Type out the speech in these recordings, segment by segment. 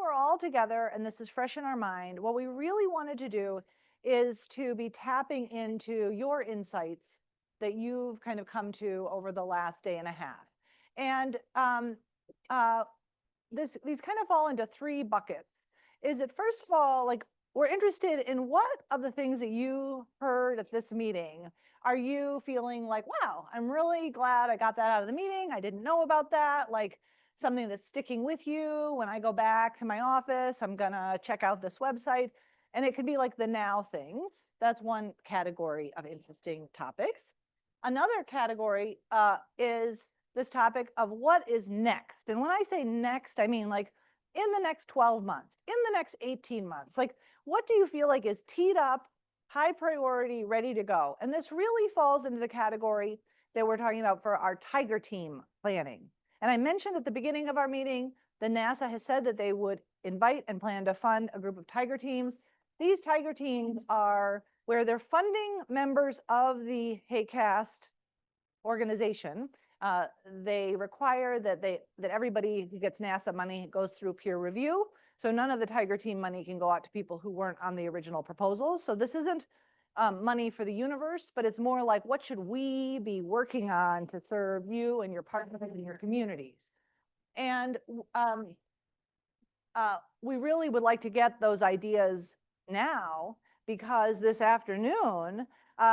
we're all together and this is fresh in our mind, what we really wanted to do is to be tapping into your insights that you've kind of come to over the last day and a half. And these kind of fall into three buckets. Is it, first of all, like, we're interested in what of the things that you heard at this meeting are you feeling like, wow, I'm really glad I got that out of the meeting. I didn't know about that. Like something that's sticking with you. When I go back to my office, I'm gonna check out this website. And it could be like the now things. That's one category of interesting topics. Another category is this topic of what is next. And when I say next, I mean like in the next 12 months, in the next 18 months, like what do you feel like is teed up, high priority, ready to go? And this really falls into the category that we're talking about for our Tiger Team planning. And I mentioned at the beginning of our meeting, the NASA has said that they would invite and plan to fund a group of Tiger Teams. These Tiger Teams are where they're funding members of the HAQAST organization. They require that everybody who gets NASA money goes through peer review. So none of the Tiger Team money can go out to people who weren't on the original proposals. So this isn't money for the universe, but it's more like, what should we be working on to serve you and your partners and your communities? And we really would like to get those ideas now, because this afternoon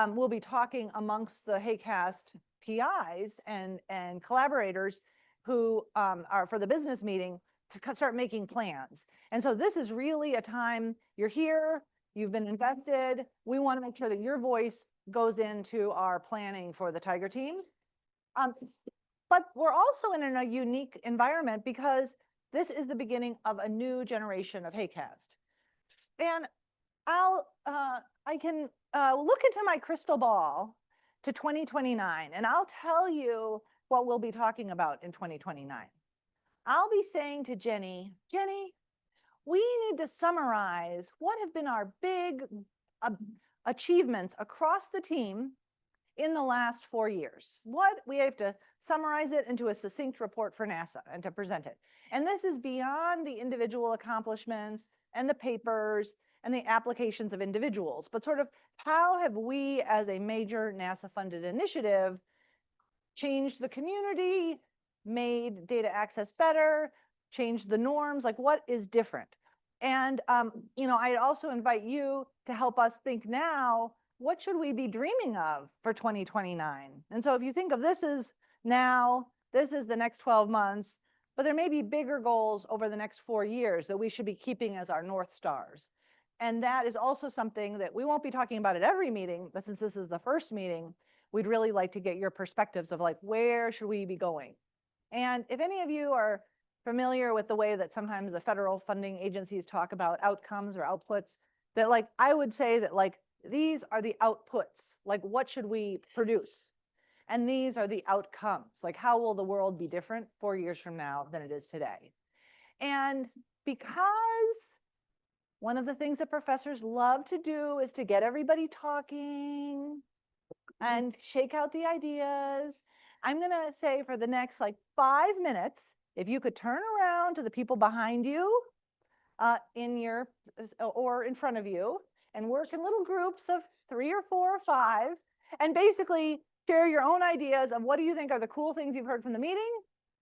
we'll be talking amongst the HAQAST PIs and collaborators who are for the business meeting to start making plans. And so this is really a time, you're here, you've been invested. We want to make sure that your voice goes into our planning for the Tiger Teams. But we're also in a unique environment because this is the beginning of a new generation of HAQAST. And I can look into my crystal ball to 2029, and I'll tell you what we'll be talking about in 2029. I'll be saying to Jenny, we need to summarize what have been our big achievements across the team in the last 4 years. What we have to summarize it into a succinct report for NASA and to present it. And this is beyond the individual accomplishments and the papers and the applications of individuals, but sort of how have we as a major NASA funded initiative changed the community, made data access better, changed the norms, like what is different? And I'd also invite you to help us think now, what should we be dreaming of for 2029? And so if you think of this as now, this is the next 12 months, but there may be bigger goals over the next 4 years that we should be keeping as our North Stars. And that is also something that we won't be talking about at every meeting, but since this is the first meeting, we'd really like to get your perspectives of like, where should we be going? And if any of you are familiar with the way that sometimes the federal funding agencies talk about outcomes or outputs, that like, I would say that like, these are the outputs, like what should we produce? And these are the outcomes, like how will the world be different 4 years from now than it is today? And because one of the things that professors love to do is to get everybody talking and shake out the ideas, I'm gonna say for the next like 5 minutes, if you could turn around to the people behind you or in front of you and work in little groups of 3 or 4 or 5 and basically share your own ideas of what do you think are the cool things you've heard from the meeting?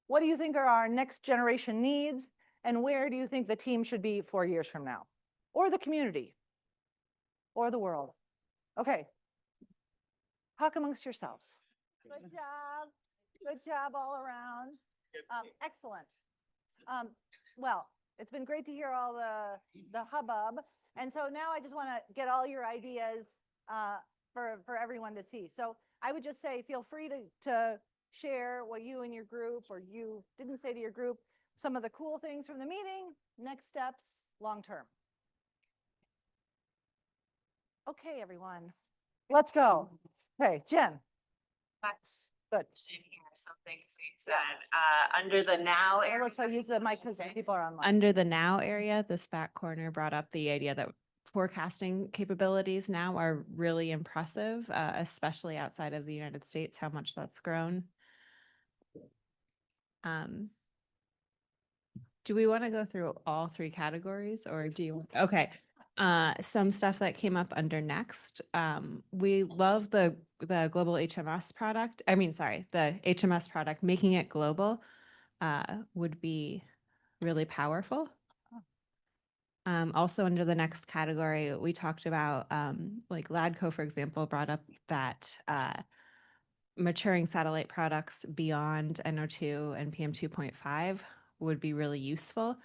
What do you think are our next generation needs? And where do you think the team should be 4 years from now? Or the community, or the world. Okay, talk amongst yourselves. Good job all around. Excellent. Well, it's been great to hear all the hubbub. And so now I just want to get all your ideas for everyone to see. So I would just say, feel free to share what you and your group, or you didn't say to your group, some of the cool things from the meeting, next steps, long-term. Okay, everyone, let's go. Okay, Jen. That's Good. here something Sweet said. Under the now area. Let's use the mic because people are online. Under the now area, this back corner brought up the idea that forecasting capabilities now are really impressive, especially outside of the United States, how much that's grown. Do we want to go through all three categories or do you, okay. Some stuff that came up under next. We love the global HMS product. I mean, sorry, the HMS product, making it global would be really powerful. Also under the next category, we talked about like LADCO, for example, brought up that maturing satellite products beyond NO2 and PM 2.5 would be really useful.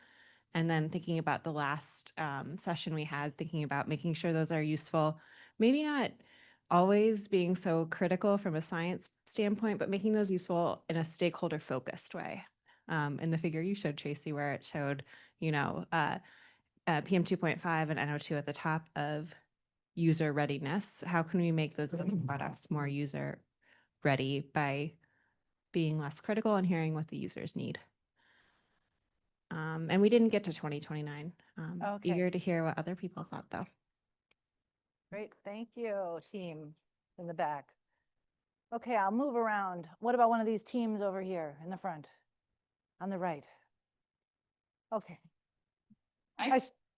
And then thinking about the last session we had, thinking about making sure those are useful, maybe not always being so critical from a science standpoint, but making those useful in a stakeholder focused way. In the figure you showed, Tracey, where it showed, you know, PM 2.5 and NO2 at the top of user readiness, how can we make those products more user ready by being less critical and hearing what the users need? And we didn't get to 2029. Okay. Eager to hear what other people thought, though. Great, thank you, team in the back. Okay, I'll move around. What about one of these teams over here in the front, on the right? Okay.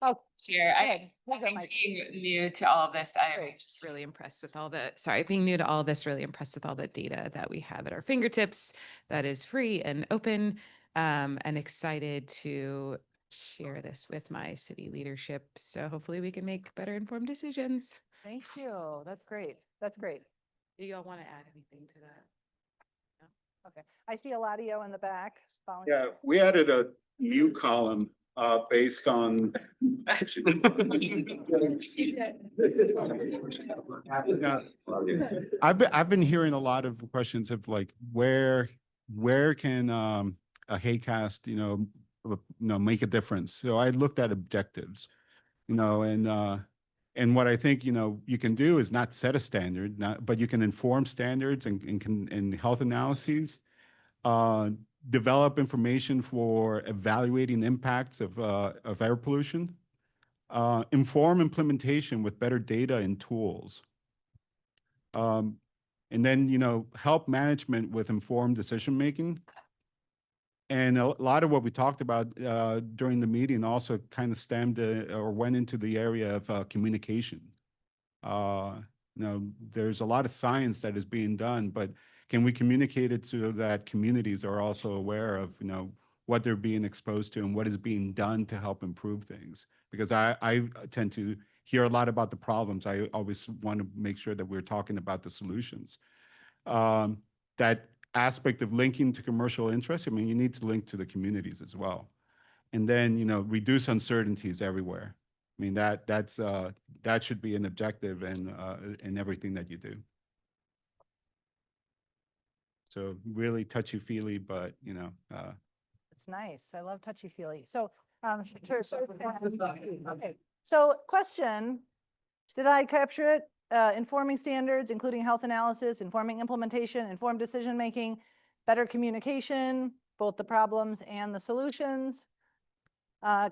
Oh, Chair, go ahead. I Who's that think mic? being new to all of this, I'm Great. just really impressed with all the, being new to all of this, really impressed with all the data that we have at our fingertips that is free and open, and excited to share this with my city leadership. So hopefully we can make better informed decisions. Thank you. That's great. That's great. Do y'all want to add anything to that? Okay. I see Eladio in the back. Yeah, we added a new column based on. Yeah. I've been hearing a lot of questions of like where can a HAQAST make a difference. So I looked at objectives, and what I think you can do is not set a standard, but you can inform standards and health analyses. Develop information for evaluating impacts of air pollution, inform implementation with better data and tools, and then help management with informed decision making. And a lot of what we talked about during the meeting also kind of stemmed or went into the area of communication. There's a lot of science that is being done, but can we communicate it so that communities are also aware of, what they're being exposed to and what is being done to help improve things? Because I tend to hear a lot about the problems. I always want to make sure that we're talking about the solutions. That aspect of linking to commercial interest, I mean, you need to link to the communities as well. And then, reduce uncertainties everywhere. I mean, that should be an objective in everything that you do. So really touchy-feely, but It's nice. I love touchy-feely. So, sure. Okay. So question, did I capture it? Informing standards, including health analysis, informing implementation, informed decision-making, better communication, both the problems and the solutions,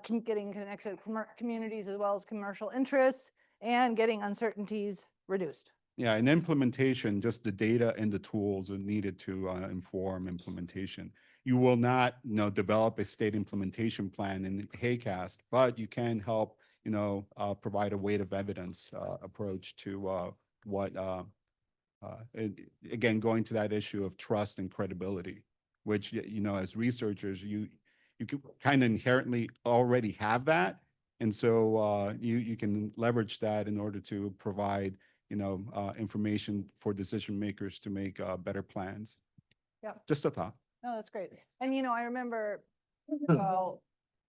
getting connected to communities as well as commercial interests, and getting uncertainties reduced. Yeah, in implementation, just the data and the tools are needed to inform implementation. You will not, develop a state implementation plan in HAQAST, but you can help, provide a weight of evidence approach to what, again, going to that issue of trust and credibility, which, as researchers, you can kind of inherently already have that. And so you can leverage that in order to provide information for decision makers to make better plans. Yeah. Just a thought. No, that's great. And I remember,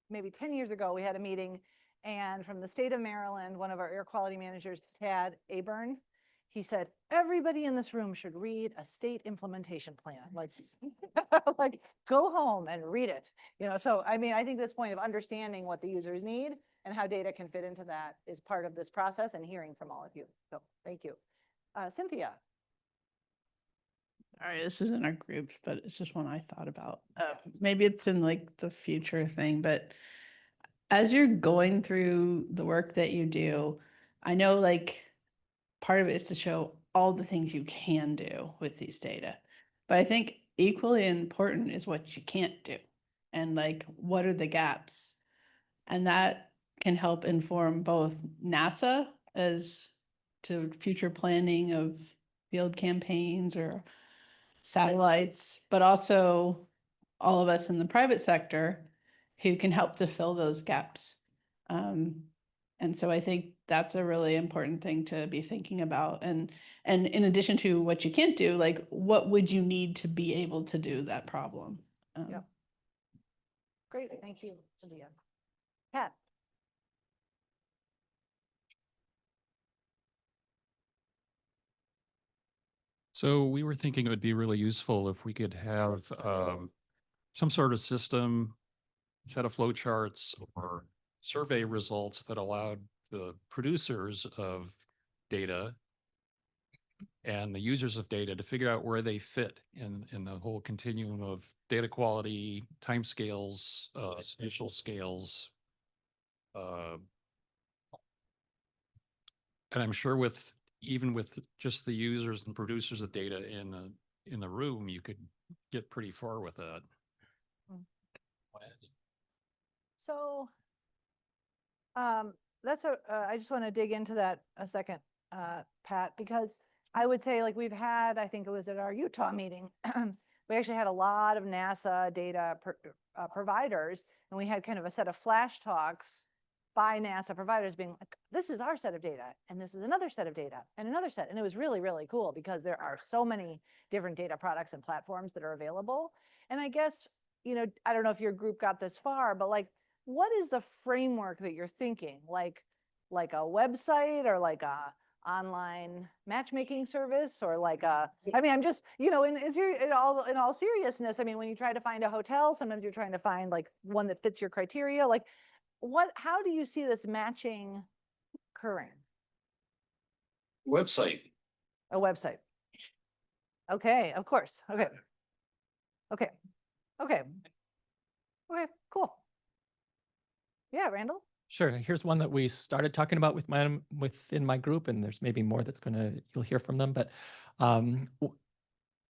maybe 10 years ago, we had a meeting, and from the state of Maryland, one of our air quality managers, Tad Aburn, he said, everybody in this room should read a state implementation plan. Like, like go home and read it. So I mean, I think this point of understanding what the users need and how data can fit into that is part of this process, and hearing from all of you. So thank you. Cynthia. All right, this isn't our groups, but it's just one I thought about. Maybe it's in like the future thing, but as you're going through the work that you do, I know like part of it is to show all the things you can do with these data, but I think equally important is what you can't do. and like, what are the gaps? And that can help inform both NASA as to future planning of field campaigns or satellites, but also all of us in the private sector who can help to fill those gaps. And so I think that's a really important thing to be thinking about. And in addition to what you can't do, like what would you need to be able to do that problem? Yep. Great, thank you, Lydia. Pat? So we were thinking it would be really useful if we could have some sort of system, set of flowcharts or survey results that allowed the producers of data and the users of data to figure out where they fit in the whole continuum of data quality, timescales, spatial scales. And I'm sure even with just the users and producers of data in the room, you could get pretty far with that. So that's I just want to dig into that a second, Pat, because I would say like we've had, I think it was at our Utah meeting, we actually had a lot of NASA data providers, and we had kind of a set of flash talks by NASA providers being like, this is our set of data, and this is another set of data, and another set. And it was really, really cool because there are so many different data products and platforms that are available. And I guess, you know, I don't know if your group got this far, but like, what is the framework that you're thinking? Like a website or like a online matchmaking service or like a, I mean, I'm just, you know, in all seriousness, I mean, when you try to find a hotel, sometimes you're trying to find like one that fits your criteria. Like how do you see this matching occurring? Website. A website. Okay, of course. Okay. Okay. Okay. Okay, cool. Yeah, Randall? Sure. Here's one that we started talking about within my group, and there's maybe more you'll hear from them, but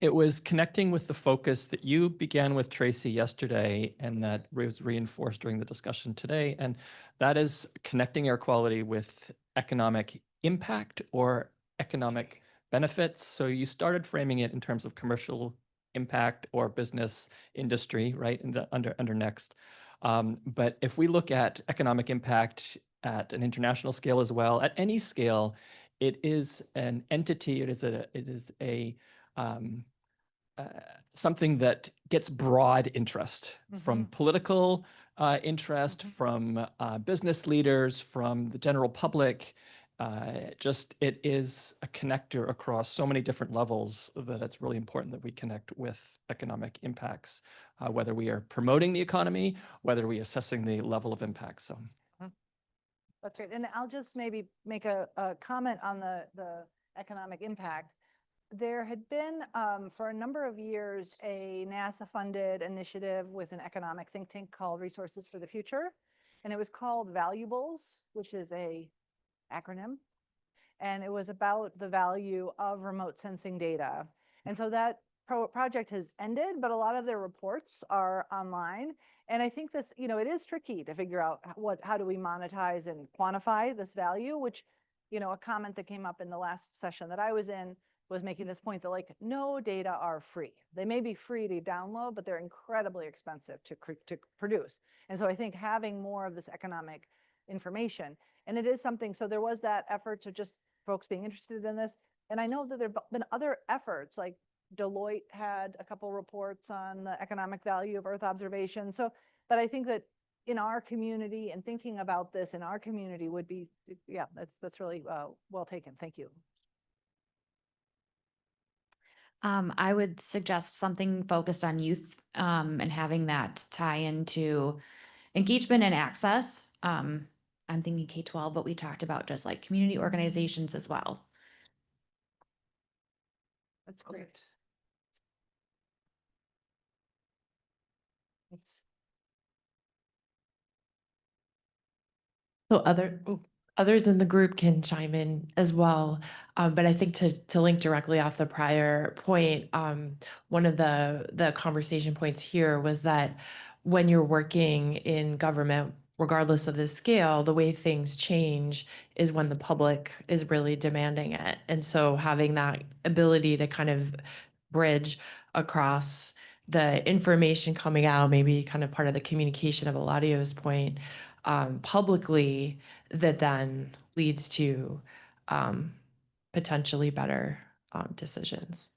it was connecting with the focus that you began with, Tracey, yesterday, and that was reinforced during the discussion today. And that is connecting air quality with economic impact or economic benefits. So you started framing it in terms of commercial impact or business industry, right? Under next. But if we look at economic impact at an international scale as well, at any scale, it is an entity. It is a something that gets broad interest from political interest, from business leaders, from the general public. It is a connector across so many different levels that it's really important that we connect with economic impacts, whether we are promoting the economy, whether we are assessing the level of impact. So. That's great. And I'll just maybe make a comment on the economic impact. There had been, for a number of years, a NASA-funded initiative with an economic think tank called Resources for the Future. And it was called Valuables, which is a acronym. And it was about the value of remote sensing data. And so that project has ended, but a lot of their reports are online. And I think this, you know, it is tricky to figure out how do we monetize and quantify this value, which, you know, a comment that came up in the last session that I was in was making this point that like no data are free. They may be free to download, but they're incredibly expensive to produce. And so I think having more of this economic information, and it is something, so there was that effort to just folks being interested in this. And I know that there have been other efforts, like Deloitte had a couple reports on the economic value of Earth observation. So, but I think that in our community and thinking about this in our community would be, yeah, that's really well taken. Thank you. I would suggest something focused on youth and having that tie into engagement and access. I'm thinking K-12, but we talked about just like community organizations as well. That's great. So others in the group can chime in as well. But I think to link directly off the prior point, one of the conversation points here was that when you're working in government, regardless of the scale, the way things change is when the public is really demanding it. And so having that ability to kind of bridge across the information coming out, maybe kind of part of the communication of Eladio's point, publicly, that then leads to potentially better decisions.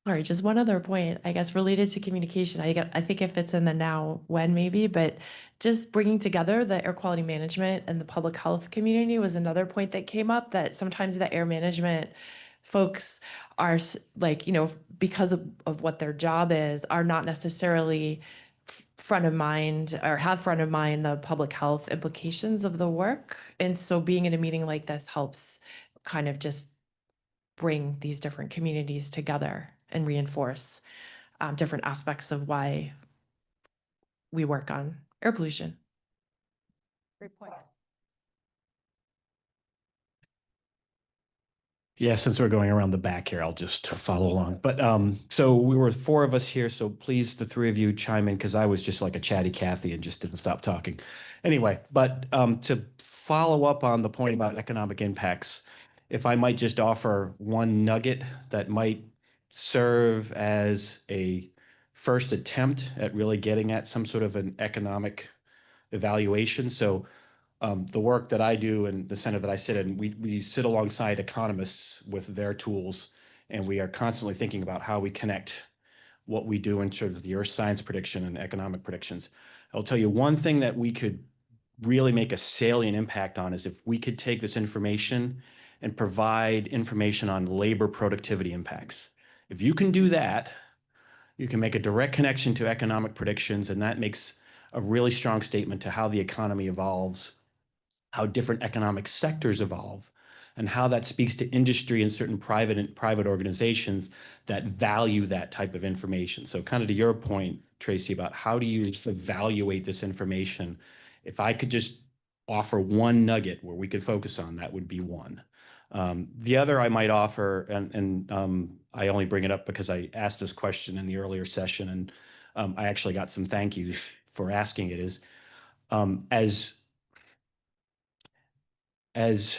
All right, just one other point, I guess, related to communication. I think if it's in the now, when maybe, but just bringing together the air quality management and the public health community was another point that came up, that sometimes the air management folks are like, because of what their job is, are not necessarily front of mind or have front of mind the public health implications of the work. And so being in a meeting like this helps kind of just bring these different communities together and reinforce different aspects of why we work on air pollution. Great point. Yeah, since we're going around the back here, I'll just follow along. But so we were 4 of us here, so please, the 3 of you chime in, because I was just like a chatty Cathy and just didn't stop talking. Anyway, but to follow up on the point about economic impacts, if I might just offer one nugget that might serve as a first attempt at really getting at some sort of an economic evaluation. So the work that I do and the center that I sit in, we sit alongside economists with their tools, and we are constantly thinking about how we connect what we do in terms of the earth science prediction and economic predictions. I'll tell you one thing that we could really make a salient impact on is if we could take this information and provide information on labor productivity impacts. If you can do that, you can make a direct connection to economic predictions, and that makes a really strong statement to how the economy evolves, how different economic sectors evolve, and how that speaks to industry and certain private organizations that value that type of information. So kind of to your point, Tracey, about how do you evaluate this information, if I could just offer one nugget where we could focus on, that would be one. The other I might offer, and I only bring it up because I asked this question in the earlier session, and I actually got some thank yous for asking it, is as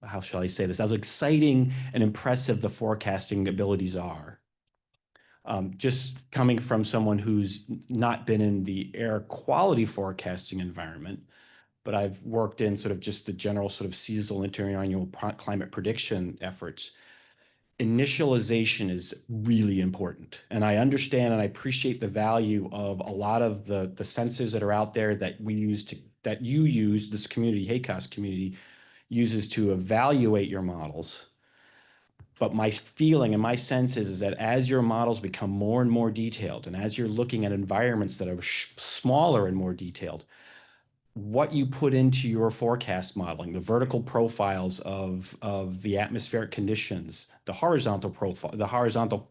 how shall I say this, as exciting and impressive the forecasting abilities are. Just coming from someone who's not been in the air quality forecasting environment, but I've worked in sort of just the general sort of seasonal interannual climate prediction efforts. Initialization is really important. And I understand and I appreciate the value of a lot of the sensors that are out there that we use that you use, this community, HAQAST community, uses to evaluate your models. But my feeling and my sense is that as your models become more and more detailed, and as you're looking at environments that are smaller and more detailed, what you put into your forecast modeling, the vertical profiles of the atmospheric conditions, the horizontal profile, the horizontal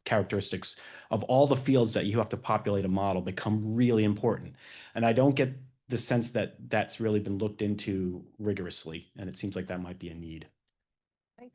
characteristics of all the fields that you have to populate a model become really important. And I don't get the sense that that's really been looked into rigorously, and it seems like that might be a need. Thanks.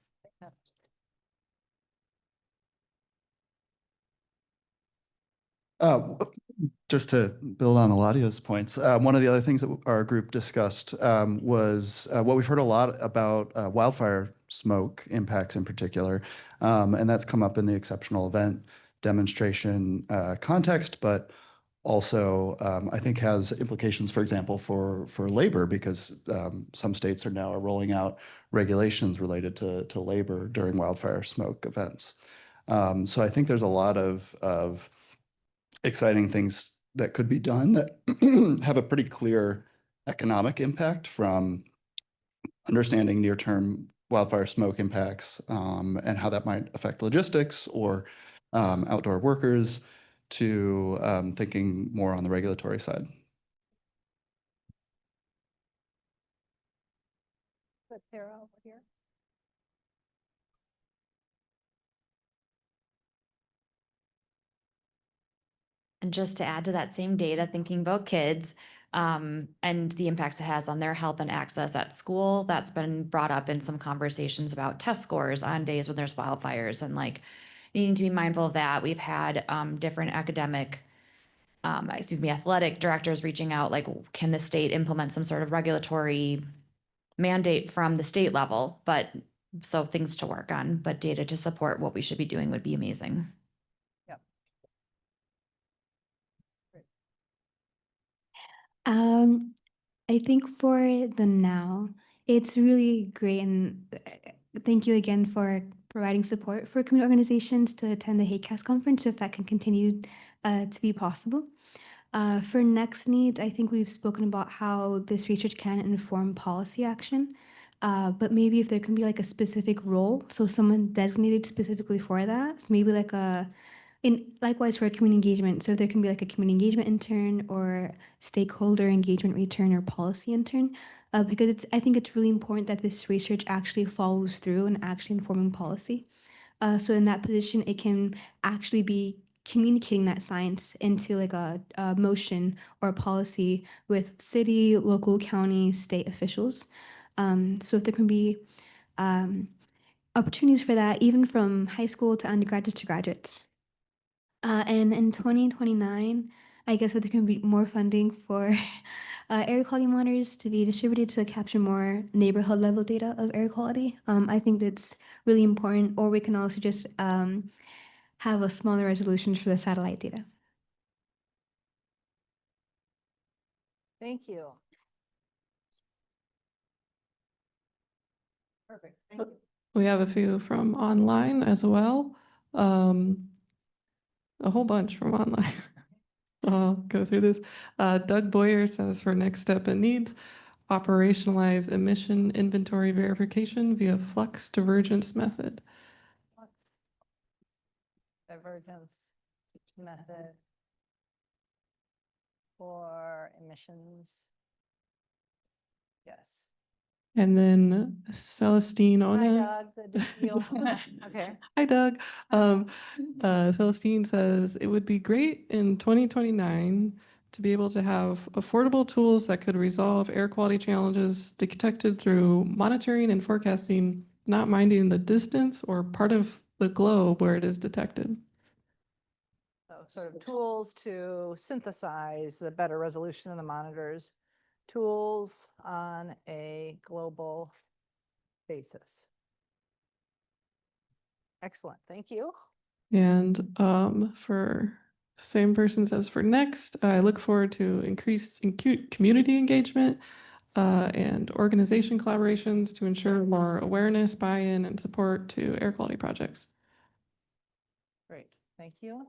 Just to build on Eladio's points, one of the other things that our group discussed was what we've heard a lot about wildfire smoke impacts in particular, and that's come up in the exceptional event demonstration context, but also I think has implications, for example, for labor, because some states are now rolling out regulations related to labor during wildfire smoke events. So I think there's a lot of exciting things that could be done that have a pretty clear economic impact, from understanding near-term wildfire smoke impacts and how that might affect logistics or outdoor workers, to thinking more on the regulatory side. Good, Sarah, over here. And just to add to that same data, thinking about kids and the impacts it has on their health and access at school, that's been brought up in some conversations about test scores on days when there's wildfires, and like, needing to be mindful of that. We've had different athletic directors reaching out, like, can the state implement some sort of regulatory mandate from the state level? But so things to work on, but data to support what we should be doing would be amazing. I think for the now, it's really great, and thank you again for providing support for community organizations to attend the HAQAST conference if that can continue to be possible. For next needs, I think we've spoken about how this research can inform policy action, but maybe if there can be like a specific role, so someone designated specifically for that, so maybe like likewise for community engagement, so there can be like a community engagement intern or stakeholder engagement return or policy intern, because I think it's really important that this research actually follows through and actually informing policy. So in that position, it can actually be communicating that science into like a motion or a policy with city, local, county, state officials. So if there can be opportunities for that, even from high school to undergraduates to graduates. And in 2029, I guess there can be more funding for air quality monitors to be distributed to capture more neighborhood level data of air quality. I think that's really important, or we can also just have a smaller resolution for the satellite data. Thank you. Perfect. Thank you. We have a few from online as well. A whole bunch from online. I'll go through this. Doug Boyer says for next step and needs, operationalize emission inventory verification via flux divergence method. Divergence method for emissions. Yes. And then Celestine Hi, Ona. Doug. Good to see you. Okay. Hi, Doug. Celestine says it would be great in 2029 to be able to have affordable tools that could resolve air quality challenges detected through monitoring and forecasting, not minding the distance or part of the globe where it is detected. So sort of tools to synthesize the better resolution of the monitors, tools on a global basis. Excellent. Thank you. And for the same person says for next, I look forward to increased community engagement and organization collaborations to ensure more awareness, buy-in, and support to air quality projects. Great. Thank you.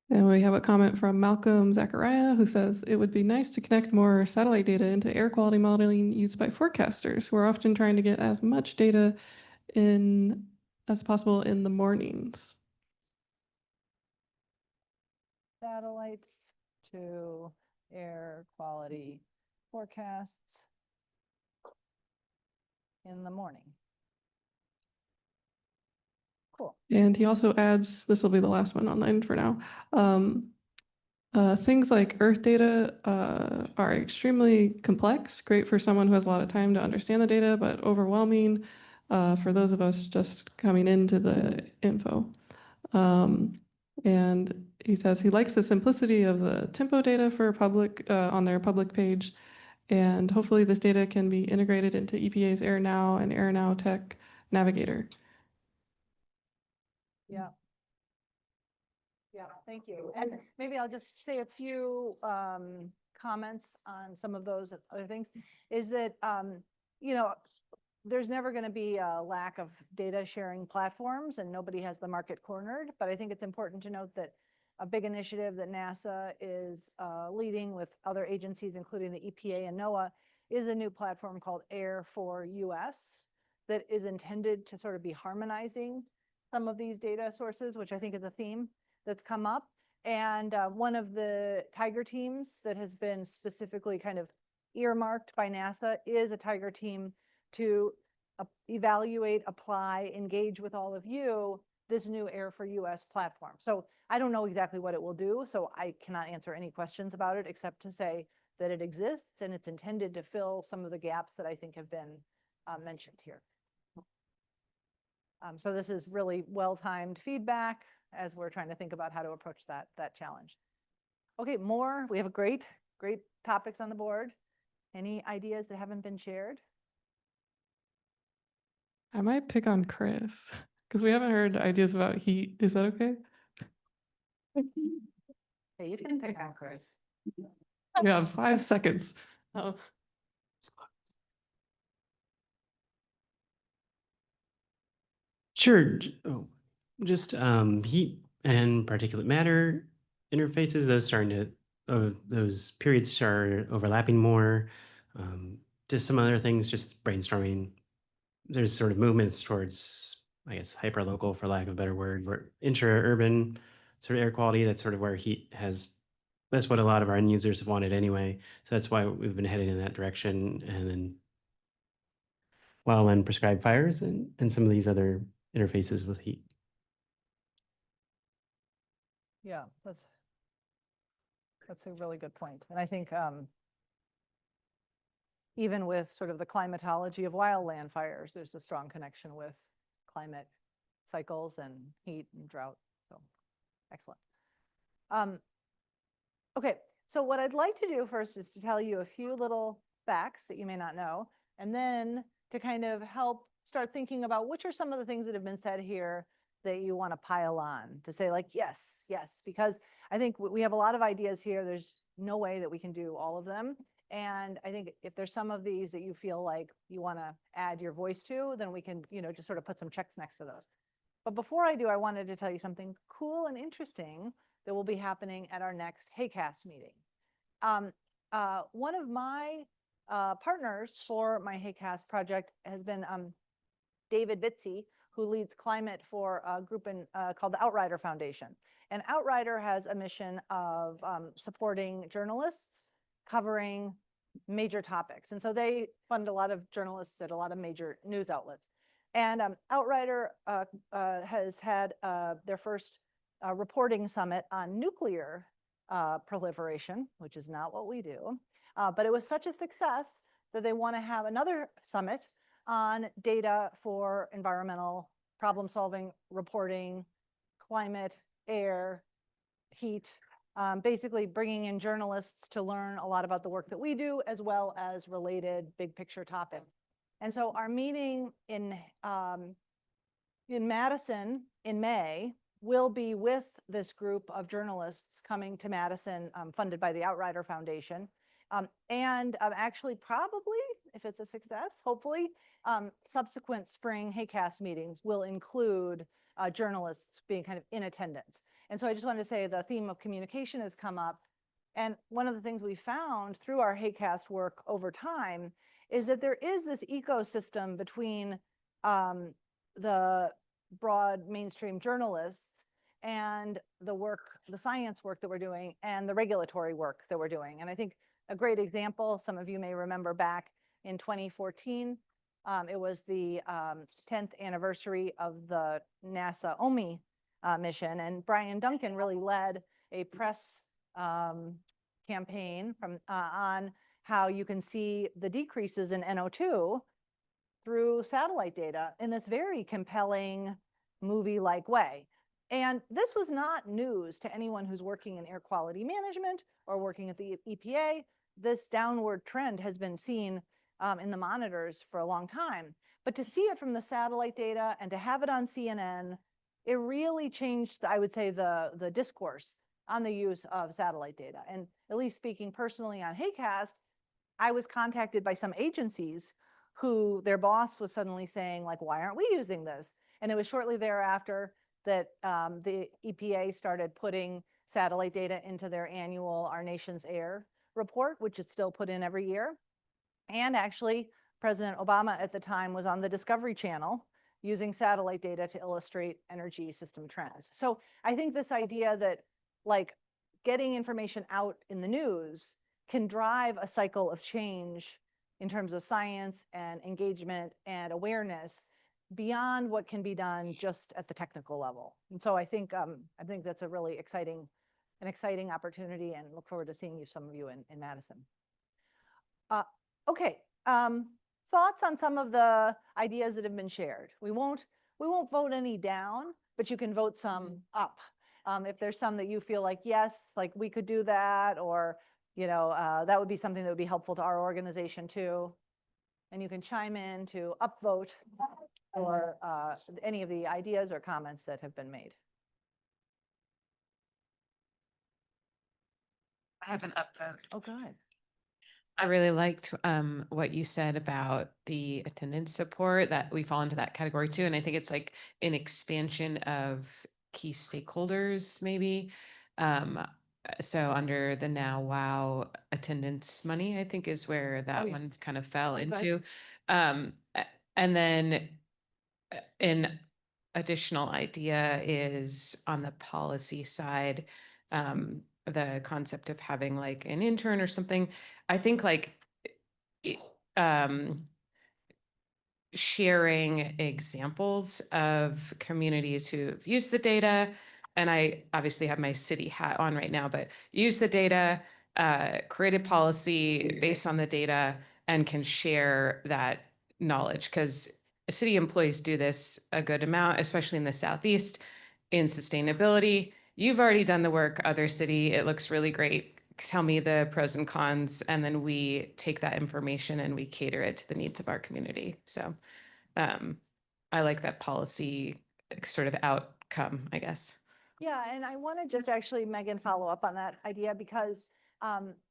And we have a comment from Malcolm Zachariah who says it would be nice to connect more satellite data into air quality modeling used by forecasters who are often trying to get as much data in as possible in the mornings. Satellites to air quality forecasts in the morning. Cool. And he also adds, this will be the last one online for now. Things like Earth data are extremely complex, great for someone who has a lot of time to understand the data, but overwhelming for those of us just coming into the info. And he says he likes the simplicity of the tempo data for public on their public page. And hopefully this data can be integrated into EPA's Air Now and Air Now Tech Navigator. Yeah. Yeah, thank you. And maybe I'll just say a few comments on some of those other things. Is that, you know, there's never going to be a lack of data sharing platforms and nobody has the market cornered. But I think it's important to note that a big initiative that NASA is leading with other agencies, including the EPA and NOAA, is a new platform called Air for US that is intended to sort of be harmonizing some of these data sources, which I think is a theme that's come up. And one of the Tiger teams that has been specifically kind of earmarked by NASA is a Tiger team to evaluate, apply, engage with all of you, this new Air for US platform. So I don't know exactly what it will do, so I cannot answer any questions about it except to say that it exists and it's intended to fill some of the gaps that I think have been mentioned here. So this is really well-timed feedback as we're trying to think about how to approach that challenge. Okay, we have a great topics on the board. Any ideas that haven't been shared? I might pick on Chris because we haven't heard ideas about heat. Is that okay? Okay, you can pick on Chris. You have 5 seconds. Oh. Sure. Just heat and particulate matter interfaces. Those periods are overlapping more. Just some other things. Just brainstorming. There's sort of movements towards, I guess, hyperlocal, for lack of a better word, where intra-urban sort of air quality. That's sort of where heat has. That's what a lot of our end users have wanted anyway. So that's why we've been heading in that direction. And then wildland prescribed fires and some of these other interfaces with heat. Yeah, that's a really good point. And I think even with sort of the climatology of wildland fires, there's a strong connection with climate cycles and heat and drought. So excellent. Okay, so what I'd like to do first is to tell you a few little facts that you may not know, and then to kind of help start thinking about which are some of the things that have been said here that you want to pile on to say like, yes, because I think we have a lot of ideas here. There's no way that we can do all of them. And I think if there's some of these that you feel like you want to add your voice to, then we can, just sort of put some checks next to those. But before I do, I wanted to tell you something cool and interesting that will be happening at our next HAQAST meeting. One of my partners for my HAQAST project has been David Bitzy, who leads climate for a group called the Outrider Foundation. And Outrider has a mission of supporting journalists covering major topics. And so they fund a lot of journalists at a lot of major news outlets. And Outrider has had their first reporting summit on nuclear proliferation, which is not what we do. But it was such a success that they want to have another summit on data for environmental problem solving, reporting, climate, air, heat, basically bringing in journalists to learn a lot about the work that we do, as well as related big picture topics. And so our meeting in Madison in May will be with this group of journalists coming to Madison, funded by the Outrider Foundation. And actually probably, if it's a success, hopefully, subsequent spring HAQAST meetings will include journalists being kind of in attendance. And so I just wanted to say the theme of communication has come up. And one of the things we found through our HAQAST work over time is that there is this ecosystem between the broad mainstream journalists and the science work that we're doing and the regulatory work that we're doing. And I think a great example, some of you may remember back in 2014, it was the 10th anniversary of the NASA OMI mission, and Brian Duncan really led a press campaign on how you can see the decreases in NO2 through satellite data in this very compelling movie-like way. And this was not news to anyone who's working in air quality management or working at the EPA. This downward trend has been seen in the monitors for a long time. But to see it from the satellite data and to have it on CNN, it really changed, I would say, the discourse on the use of satellite data. And at least speaking personally on HAQAST, I was contacted by some agencies who their boss was suddenly saying, like, why aren't we using this? And it was shortly thereafter that the EPA started putting satellite data into their annual Our Nation's Air report, which it's still put in every year. And actually, President Obama at the time was on the Discovery Channel using satellite data to illustrate energy system trends. So I think this idea that like getting information out in the news can drive a cycle of change in terms of science and engagement and awareness beyond what can be done just at the technical level. And so I think that's a really exciting opportunity, and look forward to seeing some of you in Madison. Okay, thoughts on some of the ideas that have been shared. We won't vote any down, but you can vote some up. If there's some that you feel like, yes, like we could do that, or, you know, that would be something that would be helpful to our organization too. And you can chime in to upvote or any of the ideas or comments that have been made. I have an upvote. Oh, good. I really liked what you said about the attendance support, that we fall into that category too. And I think it's like an expansion of key stakeholders, maybe. So under the Now Wow attendance money, I think is where that yeah. one kind of fell Okay. into. And then an additional idea is on the policy side, the concept of having like an intern or something. I think like sharing examples of communities who've used the data, and I obviously have my city hat on right now, but use the data, created policy based on the data, and can share that knowledge, because city employees do this a good amount, especially in the Southeast, in sustainability. You've already done the work, other city, it looks really great. Tell me the pros and cons, and then we take that information and we cater it to the needs of our community. So I like that policy sort of outcome, I guess. Yeah, and I want to just actually, Megan, follow up on that idea, because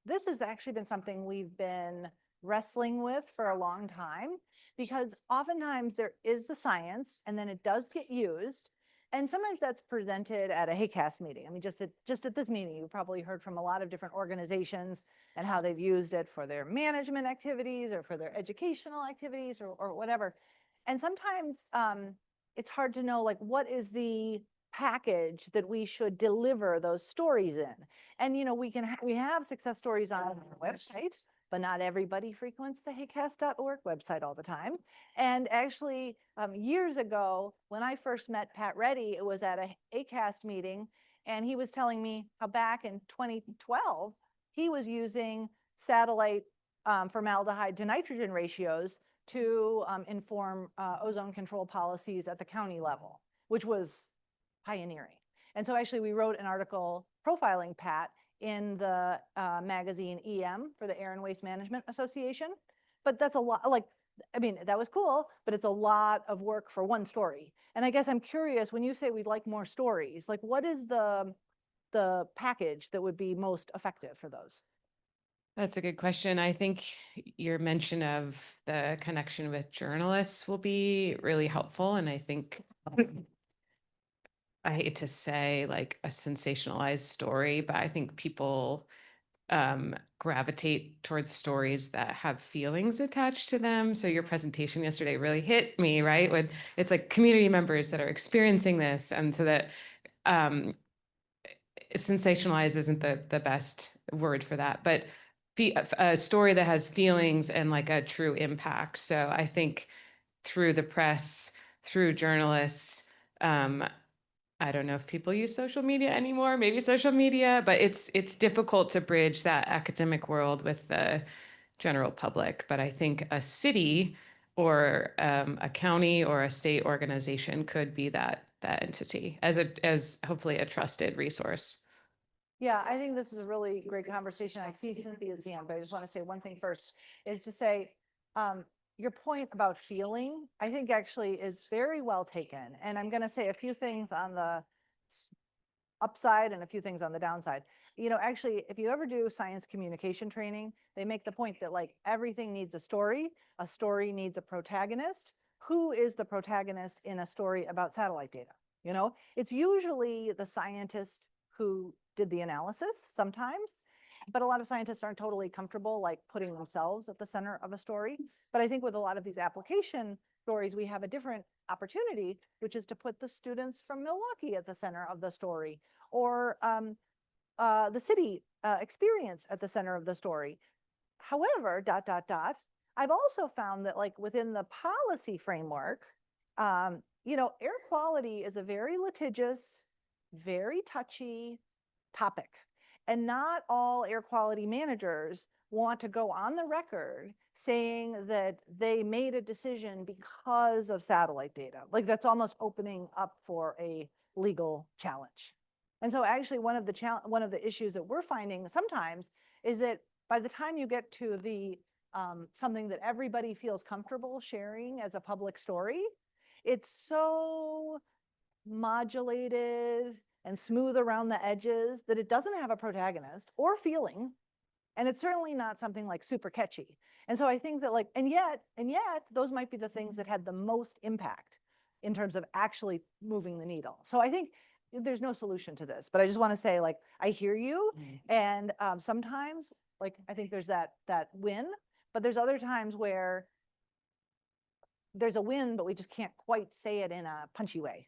this has actually been something we've been wrestling with for a long time, because oftentimes there is the science and then it does get used. And sometimes that's presented at a HAQAST meeting. I mean, just at this meeting, you probably heard from a lot of different organizations and how they've used it for their management activities or for their educational activities or whatever. And sometimes it's hard to know, like, what is the package that we should deliver those stories in. And, you know, we have success stories on our website, but not everybody frequents the HAQAST.org website all the time. And actually, years ago, when I first met Pat Reddy, it was at a HAQAST meeting, and he was telling me how back in 2012, he was using satellite formaldehyde to nitrogen ratios to inform ozone control policies at the county level, which was pioneering. And so actually we wrote an article profiling Pat in the magazine EM for the Air and Waste Management Association. But that's a lot, like, I mean, that was cool, but it's a lot of work for one story. And I guess I'm curious, when you say we'd like more stories, like, what is the package that would be most effective for those? That's a good question. I think your mention of the connection with journalists will be really helpful. And I think, I hate to say like a sensationalized story, but I think people gravitate towards stories that have feelings attached to them. So your presentation yesterday really hit me, right? With it's like community members that are experiencing this, and so that sensationalize isn't the best word for that, but a story that has feelings and like a true impact. So I think through the press, through journalists, I don't know if people use social media anymore, maybe social media, but it's difficult to bridge that academic world with the general public. But I think a city or a county or a state organization could be that entity as hopefully a trusted resource. Yeah, I think this is a really great conversation. I see Cynthia's hand, but I just want to say one thing first, is to say, your point about feeling, I think actually is very well taken. And I'm going to say a few things on the upside and a few things on the downside. You know, actually, if you ever do science communication training, they make the point that like everything needs a story needs a protagonist. Who is the protagonist in a story about satellite data? You know, it's usually the scientists who did the analysis sometimes, but a lot of scientists aren't totally comfortable like putting themselves at the center of a story. But I think with a lot of these application stories, we have a different opportunity, which is to put the students from Milwaukee at the center of the story, or the city experience at the center of the story. However, ... I've also found that like within the policy framework, you know, air quality is a very litigious, very touchy topic. And not all air quality managers want to go on the record saying that they made a decision because of satellite data. Like that's almost opening up for a legal challenge. And so actually one of the issues that we're finding sometimes is that by the time you get to the something that everybody feels comfortable sharing as a public story, it's so modulated and smooth around the edges that it doesn't have a protagonist or feeling. And it's certainly not something like super catchy. And so I think that like, and yet those might be the things that had the most impact in terms of actually moving the needle. So I think there's no solution to this, but I just want to say like, I hear you. And sometimes like, I think there's that win, but there's other times where there's a win, but we just can't quite say it in a punchy way.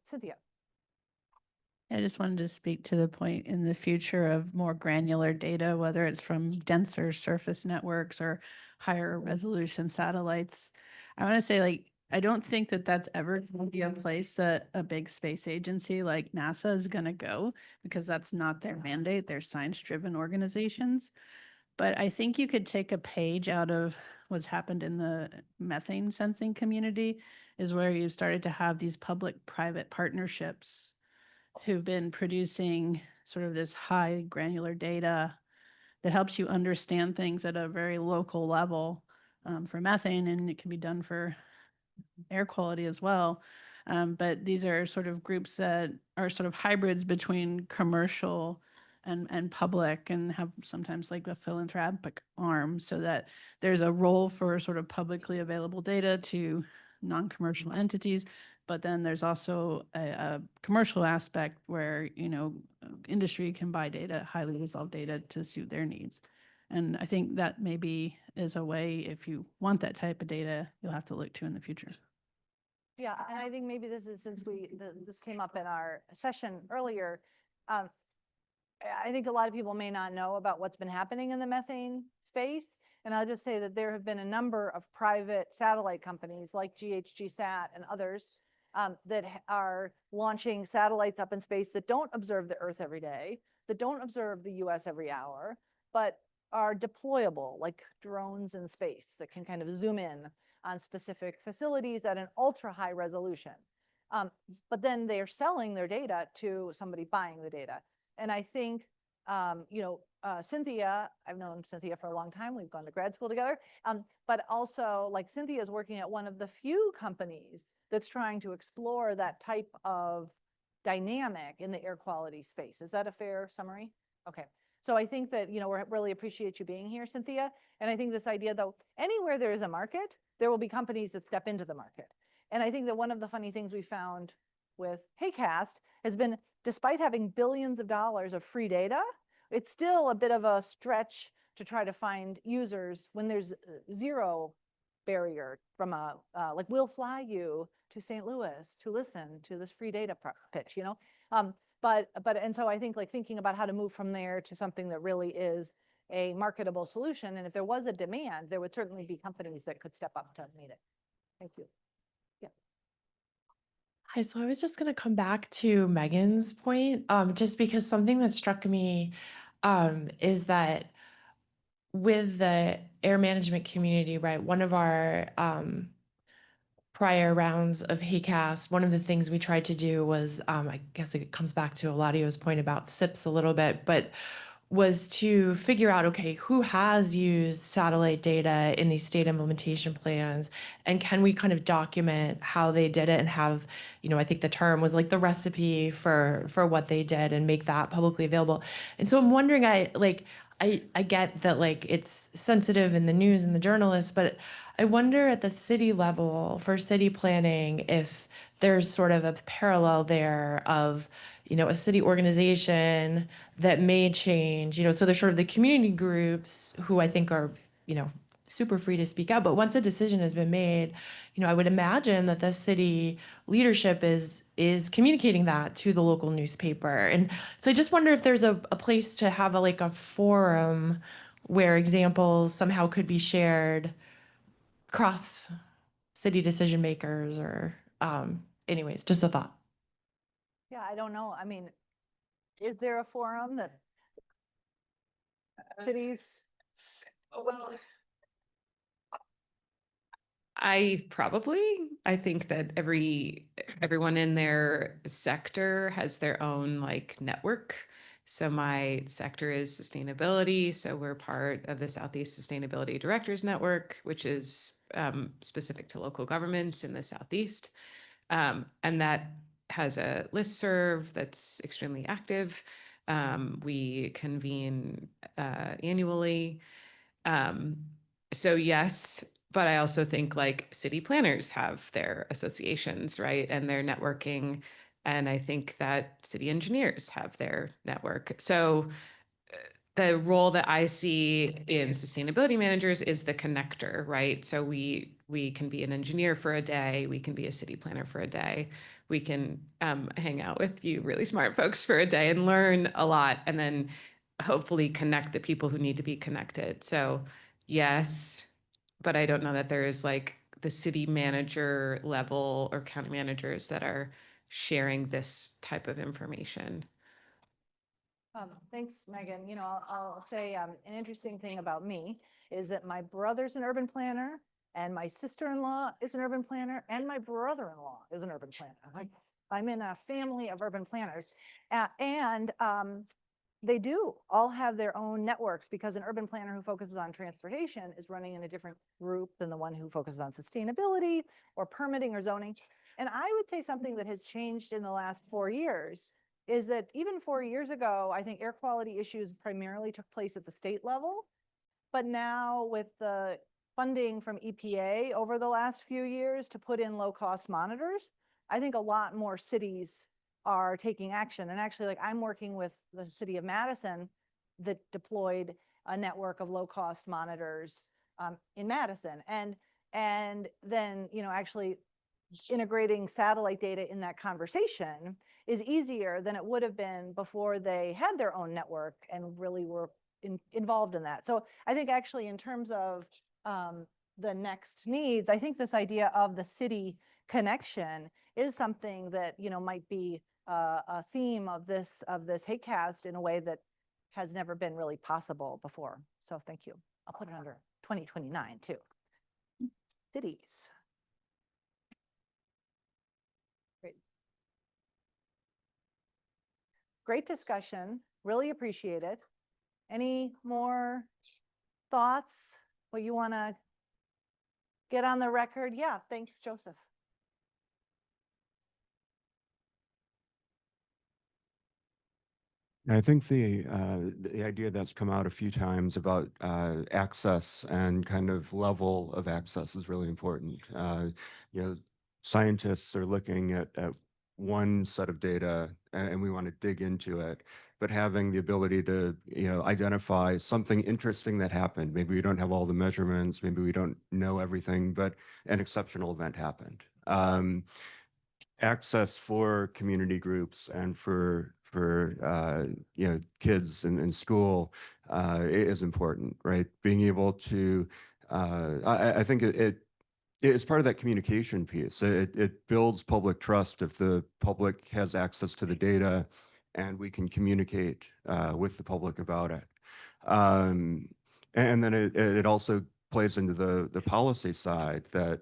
Cynthia. I just wanted to speak to the point in the future of more granular data, whether it's from denser surface networks or higher resolution satellites. I want to say, like, I don't think that that's ever going to be a place that a big space agency like NASA is going to go, because that's not their mandate. They're science-driven organizations. But I think you could take a page out of what's happened in the methane sensing community, is where you've started to have these public-private partnerships who've been producing sort of this high granular data that helps you understand things at a very local level for methane, and it can be done for air quality as well. But these are sort of groups that are sort of hybrids between commercial and public, and have sometimes like a philanthropic arm, so that there's a role for sort of publicly available data to non-commercial entities. But then there's also a commercial aspect where, you know, industry can buy data, highly resolved data, to suit their needs. And I think that maybe is a way, if you want that type of data, you'll have to look to in the future. Yeah, and I think maybe this is, since this came up in our session earlier, I think a lot of people may not know about what's been happening in the methane space. And I'll just say that there have been a number of private satellite companies like GHGSat and others that are launching satellites up in space that don't observe the Earth every day, that don't observe the US every hour, but are deployable, like drones in space that can kind of zoom in on specific facilities at an ultra high resolution. But then they are selling their data to somebody buying the data. And I think, Cynthia, I've known Cynthia for a long time. We've gone to grad school together. But also, like, Cynthia is working at one of the few companies that's trying to explore that type of dynamic in the air quality space. Is that a fair summary? Okay. So I think that, we really appreciate you being here, Cynthia. And I think this idea, though, anywhere there is a market, there will be companies that step into the market. And I think that one of the funny things we found with HAQAST has been, despite having billions of dollars of free data, it's still a bit of a stretch to try to find users when there's zero barrier from like, we'll fly you to St. Louis to listen to this free data pitch, and so I think, like, thinking about how to move from there to something that really is a marketable solution. And if there was a demand, there would certainly be companies that could step up to meet it. Thank you. Hi, so I was just going to come back to Megan's point, just because something that struck me is that with the air management community, right, one of our prior rounds of HAQAST, one of the things we tried to do was, I guess it comes back to Eladio's point about SIPs a little bit, but was to figure out, okay, who has used satellite data in these state implementation plans, and can we kind of document how they did it and have, I think the term was like the recipe for what they did, and make that publicly available. And so I'm wondering, I get that, like, it's sensitive in the news and the journalists, but I wonder at the city level for city planning if there's sort of a parallel there of, a city organization that may change, so there's sort of the community groups who I think are, super free to speak out. But once a decision has been made, I would imagine that the city leadership is communicating that to the local newspaper. And so I just wonder if there's a place to have a forum where examples somehow could be shared across city decision makers, or anyways, just a thought. Yeah, I don't know. I mean, is there a forum that cities? Well, I think that everyone in their sector has their own like network. So my sector is sustainability. So we're part of the Southeast Sustainability Directors Network, which is specific to local governments in the Southeast. And that has a listserv that's extremely active. We convene annually. So yes, but I also think like city planners have their associations, right? And their networking. And I think that city engineers have their network. So the role that I see in sustainability managers is the connector, right? So we can be an engineer for a day, we can be a city planner for a day, we can hang out with you really smart folks for a day and learn a lot, and then hopefully connect the people who need to be connected. So yes, but I don't know that there is like the city manager level or county managers that are sharing this type of information. Thanks, Megan. You know, I'll say an interesting thing about me is that my brother's an urban planner and my sister-in-law is an urban planner and my brother-in-law is an urban planner. I'm in a family of urban planners, and they do all have their own networks, because an urban planner who focuses on transportation is running in a different group than the one who focuses on sustainability or permitting or zoning. And I would say something that has changed in the last 4 years is that even 4 years ago, I think air quality issues primarily took place at the state level. But now with the funding from EPA over the last few years to put in low-cost monitors, I think a lot more cities are taking action. And actually, like, I'm working with the city of Madison that deployed a network of low-cost monitors in Madison. And then, you know, actually integrating satellite data in that conversation is easier than it would have been before they had their own network and really were involved in that. So I think actually in terms of the next needs, I think this idea of the city connection is something that, you know, might be a theme of this HAQAST in a way that has never been really possible before. So thank you. I'll put it under 2029 too. Cities. Great discussion. Really appreciate it. Any more thoughts? What you want to get on the record? Yeah, thanks, Joseph. I think the idea that's come out a few times about access and kind of level of access is really important. You know, scientists are looking at one set of data and we want to dig into it, but having the ability to, you know, identify something interesting that happened. Maybe we don't have all the measurements, maybe we don't know everything, but an exceptional event happened. Access for community groups and for you know, kids in school is important, right? Being able to, I think it's part of that communication piece. It builds public trust if the public has access to the data and we can communicate with the public about it. And then it also plays into the policy side that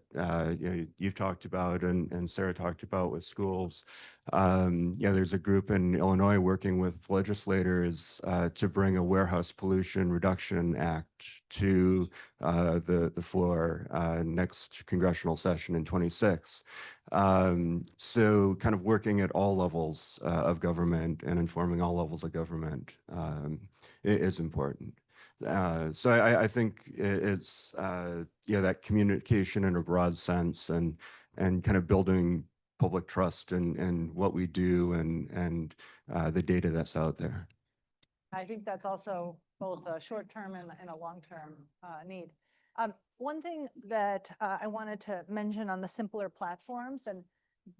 you know, you've talked about and Sarah talked about with schools. Yeah, there's a group in Illinois working with legislators to bring a warehouse pollution reduction act to the floor next congressional session in 26. So kind of working at all levels of government and informing all levels of government is important. So I think it's you know, that communication in a broad sense and kind of building public trust in what we do and the data that's out there. I think that's also both a short-term and a long-term need. One thing that I wanted to mention on the simpler platforms, and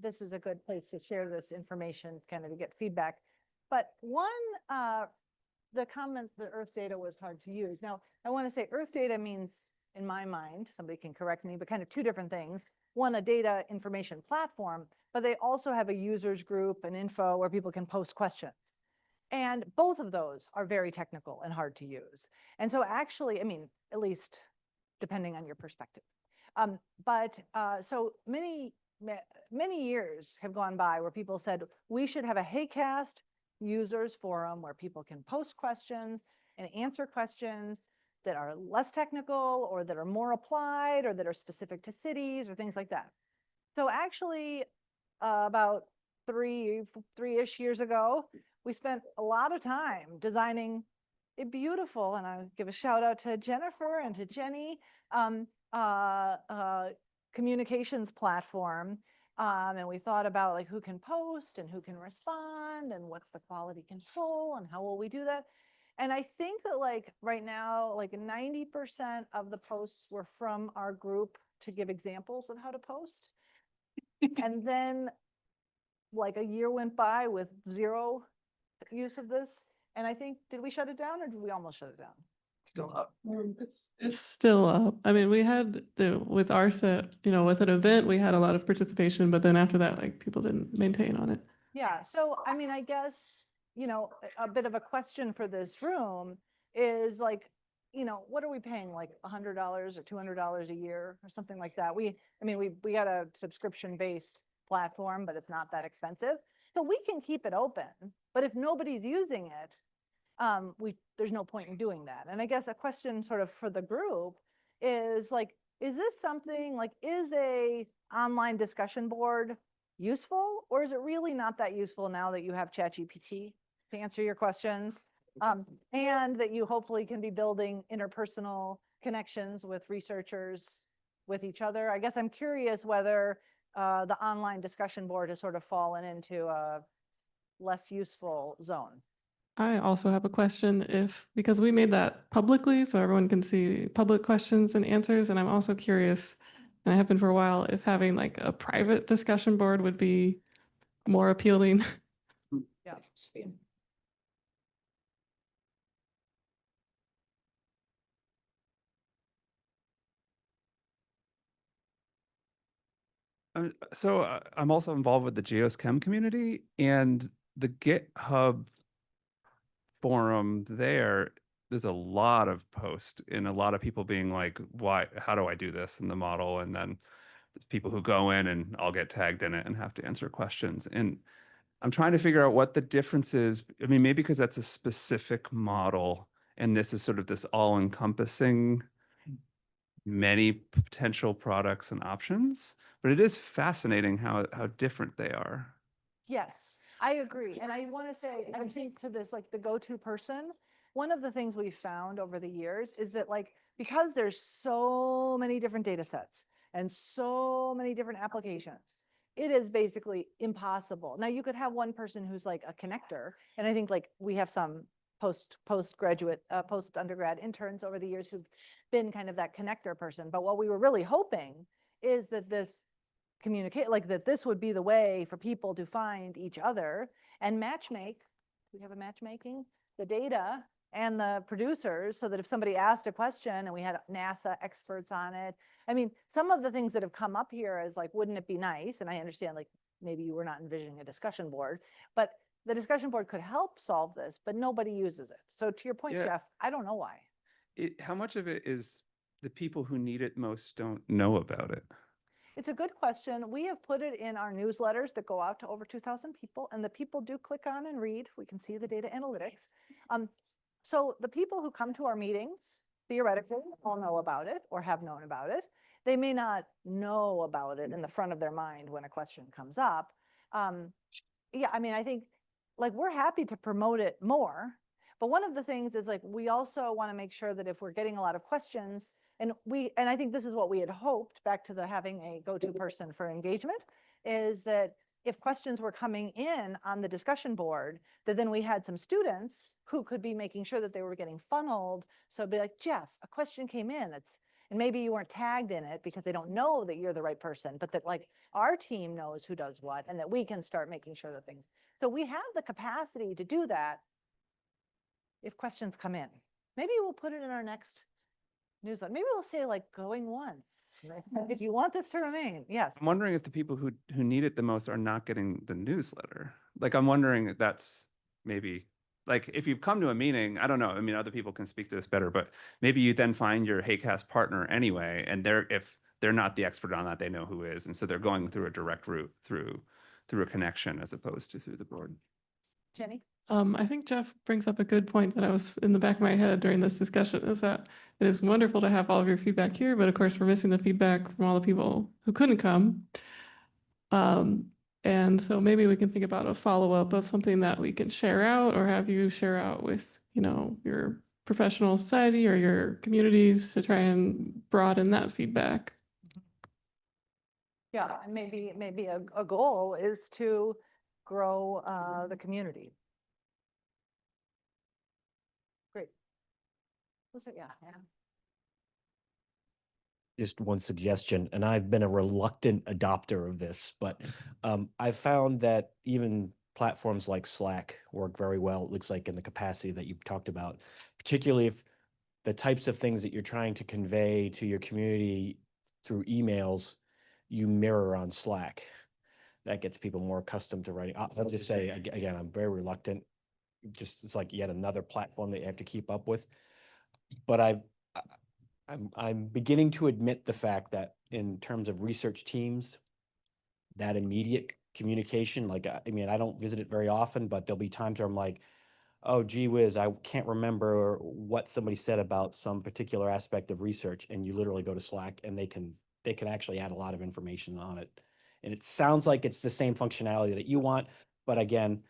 this is a good place to share this information kind of to get feedback, but the comment that Earth data was hard to use. Now, I want to say Earth data means, in my mind, somebody can correct me, but kind of two different things. One, a data information platform, but they also have a users group and info where people can post questions. And both of those are very technical and hard to use. And so actually, I mean, at least depending on your perspective. So many years have gone by where people said, we should have a HAQAST users forum where people can post questions and answer questions that are less technical or that are more applied or that are specific to cities or things like that. So actually, about three-ish years ago, we spent a lot of time designing a beautiful, and I give a shout out to Jennifer and to Jenny, communications platform. And we thought about like who can post and who can respond and what's the quality control and how will we do that. And I think that like right now, like 90% of the posts were from our group to give examples of how to post. And then like a year went by with zero use of this. And I think, did we shut it down or did we almost shut it down? Still up. It's still up. I mean, we had with our set, you know, with an event, we had a lot of participation, but then after that, like people didn't maintain on it. Yeah. So, I mean, I guess, you know, a bit of a question for this room is like, you know, what are we paying, like $100 or $200 a year or something like that? We got a subscription-based platform, but it's not that expensive. So we can keep it open, but if nobody's using it, there's no point in doing that. And I guess a question sort of for the group is like, is this something like, is a online discussion board useful, or is it really not that useful now that you have ChatGPT to answer your questions? And that you hopefully can be building interpersonal connections with researchers with each other. I guess I'm curious whether the online discussion board has sort of fallen into a less useful zone. I also have a question because we made that publicly so everyone can see public questions and answers. And I'm also curious, and I have been for a while, if having like a private discussion board would be more appealing. Yeah. So I'm also involved with the Geoschem community, and the GitHub forum there's a lot of posts and a lot of people being like, how do I do this in the model? And then there's people who go in and I'll get tagged in it and have to answer questions. And I'm trying to figure out what the difference is. I mean, maybe because that's a specific model and this is sort of this all-encompassing many potential products and options, but it is fascinating how different they are. Yes, I agree. And I want to say, I think to this, like the go-to person, one of the things we've found over the years is that like, because there's so many different data sets and so many different applications, it is basically impossible. Now you could have one person who's like a connector. And I think like we have some post-undergrad interns over the years who've been kind of that connector person. But what we were really hoping is that this that this would be the way for people to find each other and matchmake. We have a matchmaking, the data and the producers, so that if somebody asked a question and we had NASA experts on it. I mean, some of the things that have come up here is like, wouldn't it be nice? And I understand like maybe you were not envisioning a discussion board, but the discussion board could help solve this, but nobody uses it. So to your point, Yeah. Jeff, I don't know why. How much of it is the people who need it most don't know about it? It's a good question. We have put it in our newsletters that go out to over 2,000 people, and the people do click on and read. We can see the data analytics. So the people who come to our meetings, theoretically, all know about it or have known about it. They may not know about it in the front of their mind when a question comes up. Yeah, I mean, I think like we're happy to promote it more. But one of the things is like, we also want to make sure that if we're getting a lot of questions, and I think this is what we had hoped, back to the having a go-to person for engagement, is that if questions were coming in on the discussion board, that then we had some students who could be making sure that they were getting funneled. So it'd be like, Jeff, a question came in, and maybe you weren't tagged in it because they don't know that you're the right person, but that like our team knows who does what, and that we can start making sure that things. So we have the capacity to do that if questions come in. Maybe we'll put it in our next newsletter. Maybe we'll say like going once, if you want this to remain. Yes. I'm wondering if the people who need it the most are not getting the newsletter. Like, I'm wondering if that's maybe like if you've come to a meeting, I don't know, I mean, other people can speak to this better, but maybe you then find your HAQAST partner anyway, and if they're not the expert on that, they know who is. And so they're going through a direct route through a connection as opposed to through the board. Jenny? I think Jeff brings up a good point that I was in the back of my head during this discussion, is that it is wonderful to have all of your feedback here, but of course we're missing the feedback from all the people who couldn't come. And so maybe we can think about a follow-up of something that we can share out or have you share out with, you know, your professional society or your communities to try and broaden that feedback. Yeah, and maybe a goal is to grow the community. Great. Yeah. Just one suggestion, and I've been a reluctant adopter of this, but I've found that even platforms like Slack work very well, it looks like in the capacity that you talked about, particularly if the types of things that you're trying to convey to your community through emails, you mirror on Slack. That gets people more accustomed to writing. I'll just say, again, I'm very reluctant. It's like yet another platform that you have to keep up with. But I'm beginning to admit the fact that in terms of research teams, that immediate communication, like, I mean, I don't visit it very often, but there'll be times where I'm like, oh, gee whiz, I can't remember what somebody said about some particular aspect of research. And you literally go to Slack and they can actually add a lot of information on it. And it sounds like it's the same functionality that you want, but again,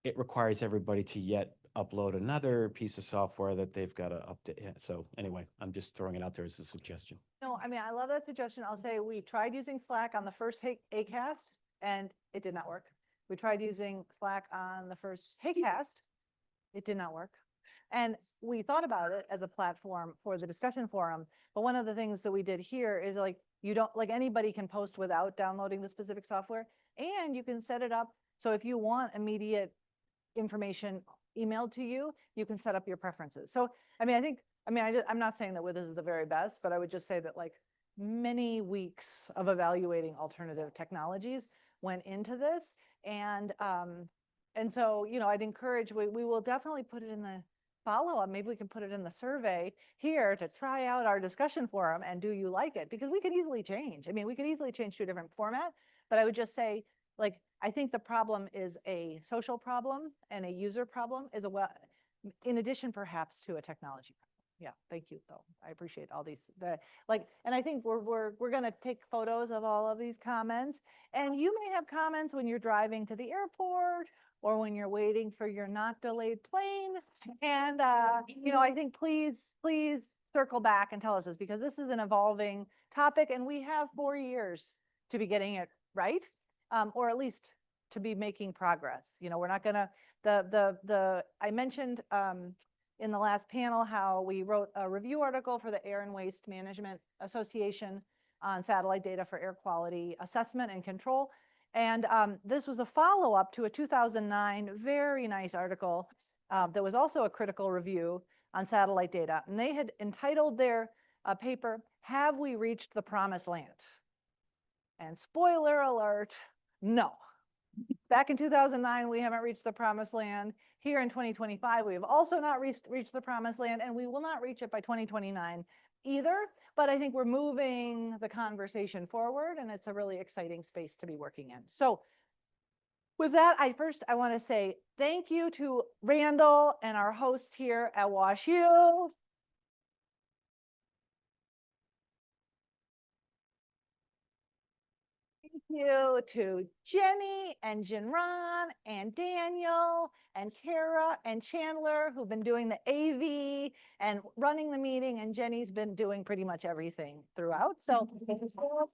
it requires everybody to yet upload another piece of software that they've got to update. Yeah, so anyway, I'm just throwing it out there as a suggestion. No, I mean, I love that suggestion. I'll say we tried using Slack on the first HAQAST and it did not work. We tried using Slack on the first HAQAST. It did not work. And we thought about it as a platform for the discussion forum. But one of the things that we did here is like, you don't, like anybody can post without downloading the specific software, and you can set it up. So if you want immediate information emailed to you, you can set up your preferences. So, I mean, I'm not saying that this is the very best, but I would just say that like many weeks of evaluating alternative technologies went into this. And so, you know, I'd encourage, we will definitely put it in the follow-up. Maybe we can put it in the survey here to try out our discussion forum and do you like it? Because we could easily change. I mean, we could easily change to a different format, but I would just say, like, I think the problem is a social problem and a user problem is in addition perhaps to a technology problem. Yeah, thank you though. I appreciate all these, and I think we're gonna take photos of all of these comments, and you may have comments when you're driving to the airport or when you're waiting for your not delayed plane. And, you know, I think please circle back and tell us this, because this is an evolving topic and we have 4 years to be getting it right, or at least to be making progress. You know, we're not gonna, I mentioned in the last panel how we wrote a review article for the Air and Waste Management Association on satellite data for air quality assessment and control. And this was a follow-up to a 2009 very nice article that was also a critical review on satellite data. And they had entitled their paper, "Have We Reached the Promised Land?" And spoiler alert, no. Back in 2009, we haven't reached the promised land. Here in 2025, we have also not reached the promised land, and we will not reach it by 2029 either. But I think we're moving the conversation forward, and it's a really exciting space to be working in. So with that, I want to say thank you to Randall and our hosts here at WashU. Thank you to Jenny and Jinran and Daniel and Kara and Chandler, who've been doing the AV and running the meeting, and Jenny's been doing pretty much everything throughout. So this is cool.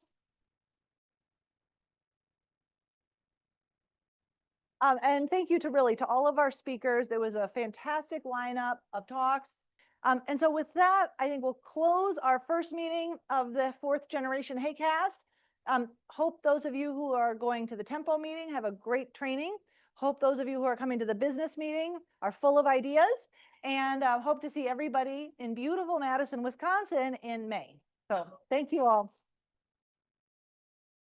And thank you to all of our speakers. There was a fantastic lineup of talks. And so with that, I think we'll close our first meeting of the 4th generation HAQAST. Hope those of you who are going to the Tempo meeting have a great training. Hope those of you who are coming to the business meeting are full of ideas, and hope to see everybody in beautiful Madison, Wisconsin in May. So thank you all.